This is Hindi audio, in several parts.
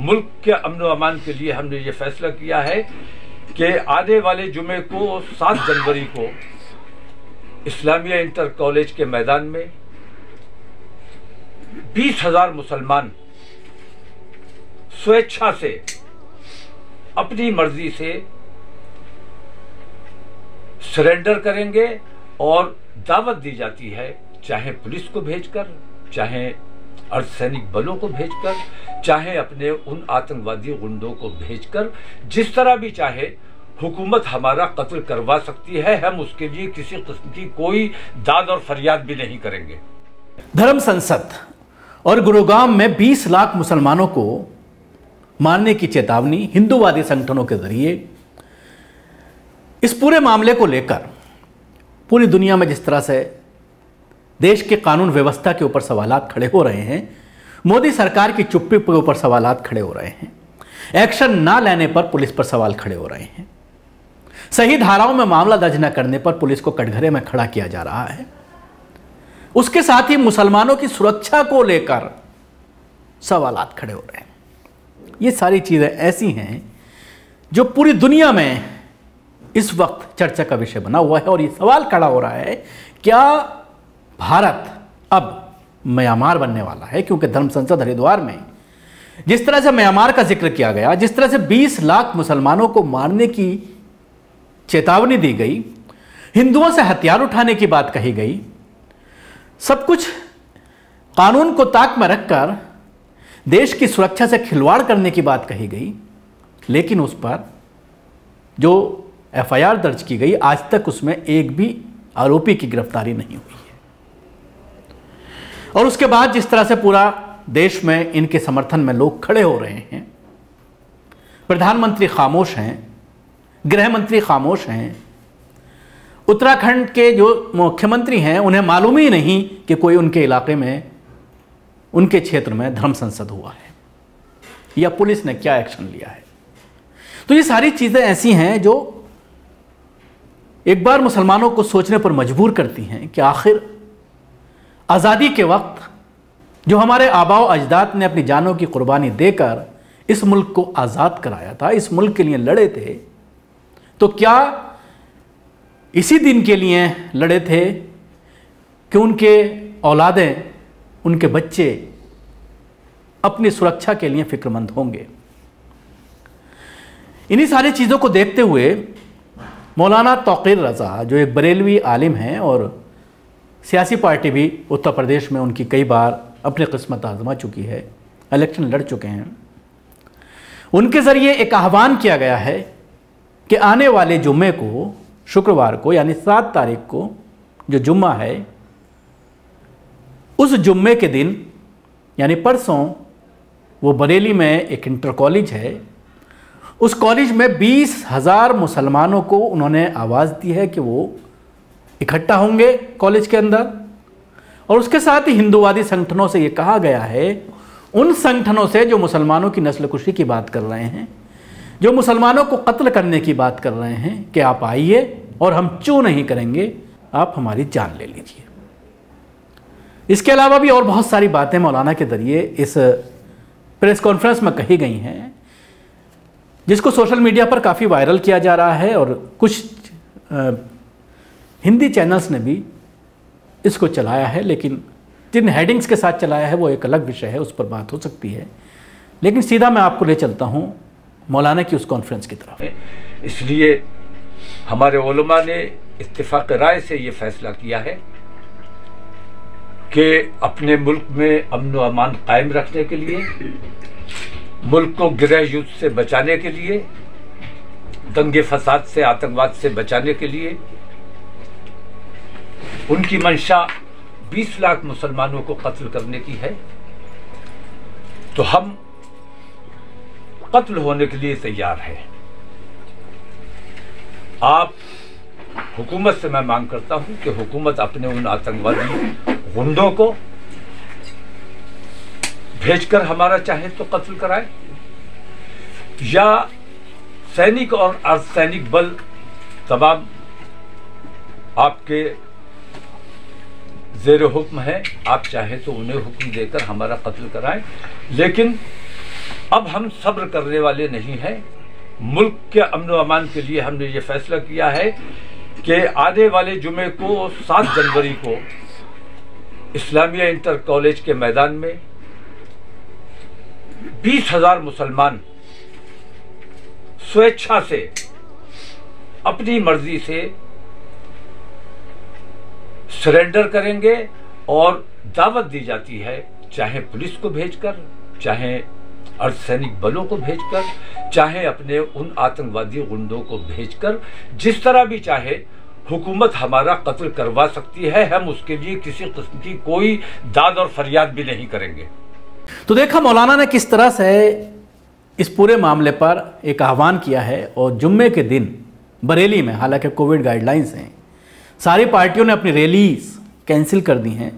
मुल्क के अमन व अमान के लिए हमने ये फैसला किया है कि आने वाले जुमे को 7 जनवरी को इस्लामिया इंटर कॉलेज के मैदान में 20,000 मुसलमान स्वेच्छा से अपनी मर्जी से सरेंडर करेंगे और दावत दी जाती है, चाहे पुलिस को भेजकर, चाहे अर्धसैनिक बलों को भेजकर, चाहे अपने उन आतंकवादी गुंडों को भेजकर, जिस तरह भी चाहे हुकूमत हमारा कत्ल करवा सकती है। हम उसके लिए किसी किस्म की कोई दाद और फरियाद भी नहीं करेंगे। धर्म संसद और गुरुग्राम में 20 लाख मुसलमानों को मारने की चेतावनी हिंदूवादी संगठनों के जरिए इस पूरे मामले को लेकर पूरी दुनिया में जिस तरह से देश के कानून व्यवस्था के ऊपर सवालात खड़े हो रहे हैं, मोदी सरकार की चुप्पी के ऊपर सवालात खड़े हो रहे हैं, एक्शन ना लेने पर पुलिस पर सवाल खड़े हो रहे हैं, सही धाराओं में मामला दर्ज न करने पर पुलिस को कटघरे में खड़ा किया जा रहा है, उसके साथ ही मुसलमानों की सुरक्षा को लेकर सवालात खड़े हो रहे हैं। ये सारी चीजें ऐसी हैं जो पूरी दुनिया में इस वक्त चर्चा का विषय बना हुआ है और ये सवाल खड़ा हो रहा है, क्या भारत अब म्यांमार बनने वाला है? क्योंकि धर्म संसद हरिद्वार में जिस तरह से म्यांमार का जिक्र किया गया, जिस तरह से 20 लाख मुसलमानों को मारने की चेतावनी दी गई, हिंदुओं से हथियार उठाने की बात कही गई, सब कुछ कानून को ताक में रखकर देश की सुरक्षा से खिलवाड़ करने की बात कही गई, लेकिन उस पर जो एफआईआर दर्ज की गई, आज तक उसमें एक भी आरोपी की गिरफ्तारी नहीं हुई है। और उसके बाद जिस तरह से पूरा देश में इनके समर्थन में लोग खड़े हो रहे हैं, प्रधानमंत्री खामोश हैं, गृह मंत्री खामोश हैं, उत्तराखंड के जो मुख्यमंत्री हैं उन्हें मालूम ही नहीं कि कोई उनके इलाके में, उनके क्षेत्र में धर्म संसद हुआ है या पुलिस ने क्या एक्शन लिया है। तो ये सारी चीजें ऐसी हैं जो एक बार मुसलमानों को सोचने पर मजबूर करती हैं कि आखिर आज़ादी के वक्त जो हमारे आबाओ अजदाद ने अपनी जानों की कुर्बानी देकर इस मुल्क को आज़ाद कराया था, इस मुल्क के लिए लड़े थे, तो क्या इसी दिन के लिए लड़े थे कि उनके औलादें, उनके बच्चे अपनी सुरक्षा के लिए फिक्रमंद होंगे? इन्हीं सारी चीज़ों को देखते हुए मौलाना तौक़ीर रज़ा, जो एक बरेलवी आलिम हैं और सियासी पार्टी भी उत्तर प्रदेश में उनकी कई बार अपनी किस्मत आजमा चुकी है, इलेक्शन लड़ चुके हैं, उनके ज़रिए एक आह्वान किया गया है कि आने वाले जुम्मे को, शुक्रवार को यानी 7 तारीख को जो जुम्मा है, उस जुम्मे के दिन यानी परसों, वो बरेली में एक इंटर कॉलेज है, उस कॉलेज में 20,000 मुसलमानों को उन्होंने आवाज़ दी है कि वो इकट्ठा होंगे कॉलेज के अंदर। और उसके साथ ही हिंदूवादी संगठनों से ये कहा गया है, उन संगठनों से जो मुसलमानों की नस्लकुशी की बात कर रहे हैं, जो मुसलमानों को कत्ल करने की बात कर रहे हैं, कि आप आइए और हम चू नहीं करेंगे, आप हमारी जान ले लीजिए। इसके अलावा भी और बहुत सारी बातें मौलाना के जरिए इस प्रेस कॉन्फ्रेंस में कही गई हैं, जिसको सोशल मीडिया पर काफ़ी वायरल किया जा रहा है और कुछ हिंदी चैनल्स ने भी इसको चलाया है, लेकिन जिन हेडिंग्स के साथ चलाया है वो एक अलग विषय है, उस पर बात हो सकती है। लेकिन सीधा मैं आपको ले चलता हूँ मौलाना की उस कॉन्फ्रेंस की तरफ। इसलिए हमारे उलमा ने इत्तिफाक राय से ये फैसला किया है कि अपने मुल्क में अमन व अमान कायम रखने के लिए, मुल्क को गृह युद्ध से बचाने के लिए, दंगे फसाद से, आतंकवाद से बचाने के लिए, उनकी मंशा 20 लाख मुसलमानों को कत्ल करने की है, तो हम कत्ल होने के लिए तैयार हैं। आप हुकूमत से मैं मांग करता हूं कि हुकूमत अपने उन आतंकवादी गुंडों को भेजकर हमारा चाहे तो कत्ल कराए, या सैनिक और अर्धसैनिक बल तमाम आपके ज़ेर हुक्म है, आप चाहे तो उन्हें हुक्म देकर हमारा कत्ल कराएं। लेकिन अब हम सब्र करने वाले नहीं हैं। मुल्क के अमन व अमान के लिए हमने ये फैसला किया है कि आने वाले जुमे को 7 जनवरी को इस्लामिया इंटर कॉलेज के मैदान में 20,000 मुसलमान स्वेच्छा से अपनी मर्जी से सरेंडर करेंगे और दावत दी जाती है, चाहे पुलिस को भेजकर, चाहे अर्धसैनिक बलों को भेजकर, चाहे अपने उन आतंकवादी गुंडों को भेजकर, जिस तरह भी चाहे हुकूमत हमारा कत्ल करवा सकती है। हम उसके लिए किसी किस्म की कोई दाद और फरियाद भी नहीं करेंगे। तो देखा मौलाना ने किस तरह से इस पूरे मामले पर एक आह्वान किया है। और जुम्मे के दिन बरेली में, हालांकि कोविड गाइडलाइंस हैं, सारी पार्टियों ने अपनी रैलीज कैंसिल कर दी हैं।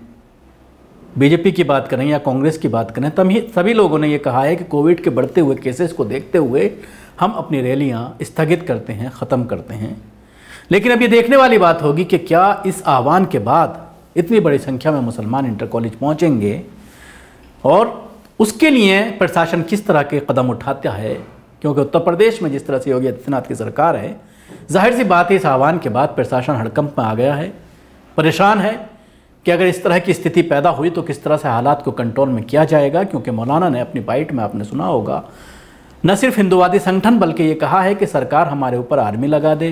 बीजेपी की बात करें या कांग्रेस की बात करें, तभी सभी लोगों ने ये कहा है कि कोविड के बढ़ते हुए केसेस को देखते हुए हम अपनी रैलियां स्थगित करते हैं, ख़त्म करते हैं। लेकिन अब ये देखने वाली बात होगी कि क्या इस आह्वान के बाद इतनी बड़ी संख्या में मुसलमान इंटर कॉलेज पहुँचेंगे और उसके लिए प्रशासन किस तरह के कदम उठाता है। क्योंकि उत्तर प्रदेश में जिस तरह से योगी आदित्यनाथ की सरकार है, जाहिर सी बात है इस आह्वान के बाद प्रशासन हड़कंप में आ गया है, परेशान है कि अगर इस तरह की स्थिति पैदा हुई तो किस तरह से हालात को कंट्रोल में किया जाएगा। क्योंकि मौलाना ने अपनी बाइट में, आपने सुना होगा, न सिर्फ हिंदुवादी संगठन बल्कि ये कहा है कि सरकार हमारे ऊपर आर्मी लगा दे,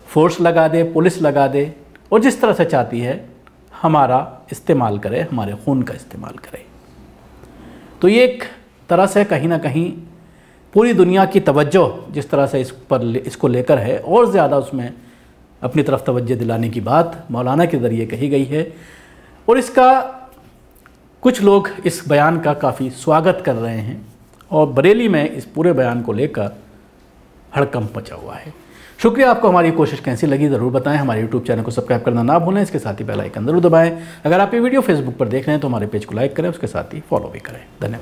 फोर्स लगा दे, पुलिस लगा दे और जिस तरह से चाहती है हमारा इस्तेमाल करे, हमारे खून का इस्तेमाल करे। तो ये एक तरह से कहीं ना कहीं पूरी दुनिया की तवज्जो जिस तरह से इसको लेकर है और ज़्यादा उसमें अपनी तरफ तवज्जो दिलाने की बात मौलाना के ज़रिए कही गई है। और इसका कुछ लोग इस बयान का काफ़ी स्वागत कर रहे हैं और बरेली में इस पूरे बयान को लेकर हड़कंप मचा हुआ है। शुक्रिया। आपको हमारी कोशिश कैसी लगी ज़रूर बताएं। हमारे YouTube चैनल को सब्सक्राइब करना ना भूलें। इसके साथ ही बेल आइकन ज़रूर दबाएं। अगर आप ये वीडियो फेसबुक पर देख रहे हैं तो हमारे पेज को लाइक करें, उसके साथ ही फॉलो भी करें। धन्यवाद।